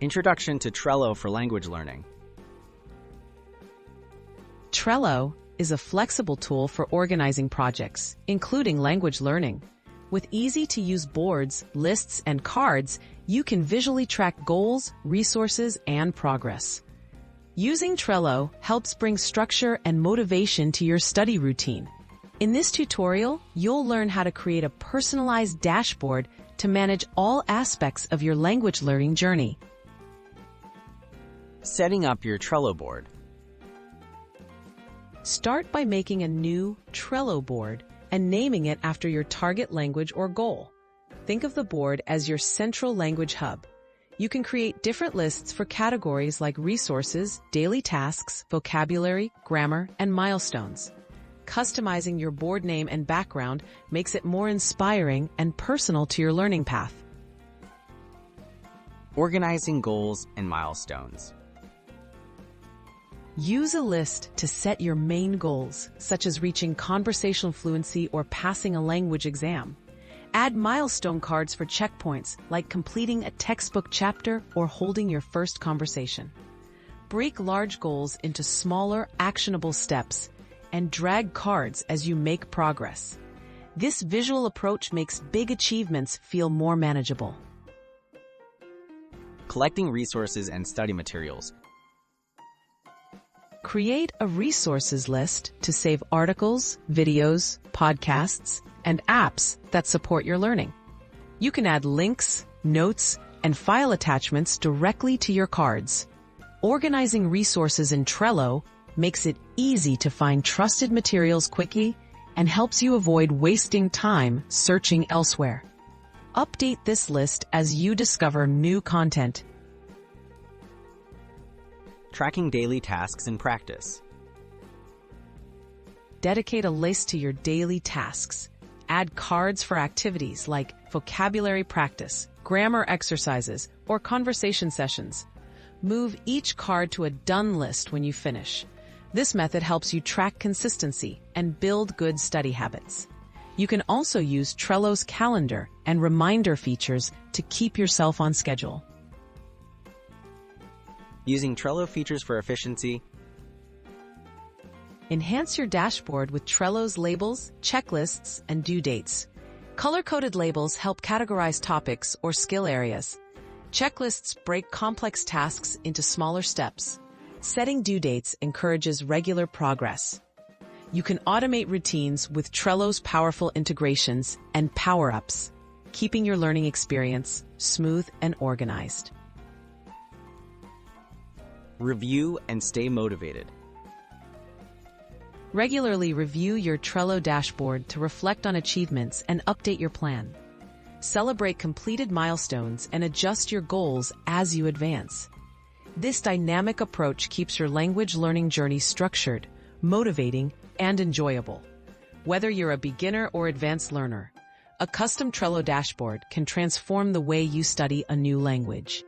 Introduction to Trello for language learning. Trello is a flexible tool for organizing projects, including language learning. With easy-to-use boards, lists, and cards, you can visually track goals, resources, and progress. Using Trello helps bring structure and motivation to your study routine. In this tutorial, you'll learn how to create a personalized dashboard to manage all aspects of your language learning journey. Setting up your Trello board. Start by making a new Trello board and naming it after your target language or goal. Think of the board as your central language hub. You can create different lists for categories like resources, daily tasks, vocabulary, grammar, and milestones. Customizing your board name and background makes it more inspiring and personal to your learning path. Organizing goals and milestones. Use a list to set your main goals, such as reaching conversational fluency or passing a language exam. Add milestone cards for checkpoints, like completing a textbook chapter or holding your first conversation. Break large goals into smaller, actionable steps, and drag cards as you make progress. This visual approach makes big achievements feel more manageable. Collecting resources and study materials. Create a resources list to save articles, videos, podcasts, and apps that support your learning. You can add links, notes, and file attachments directly to your cards. Organizing resources in Trello makes it easy to find trusted materials quickly and helps you avoid wasting time searching elsewhere. Update this list as you discover new content. Tracking daily tasks in practice. Dedicate a list to your daily tasks. Add cards for activities like vocabulary practice, grammar exercises, or conversation sessions. Move each card to a done list when you finish. This method helps you track consistency and build good study habits. You can also use Trello's calendar and reminder features to keep yourself on schedule. Using Trello features for efficiency. Enhance your dashboard with Trello's labels, checklists, and due dates. Color-coded labels help categorize topics or skill areas. Checklists break complex tasks into smaller steps. Setting due dates encourages regular progress. You can automate routines with Trello's powerful integrations and power-ups, keeping your learning experience smooth and organized. Review and stay motivated. Regularly review your Trello dashboard to reflect on achievements and update your plan. Celebrate completed milestones and adjust your goals as you advance. This dynamic approach keeps your language learning journey structured, motivating, and enjoyable. Whether you're a beginner or advanced learner, a custom Trello dashboard can transform the way you study a new language.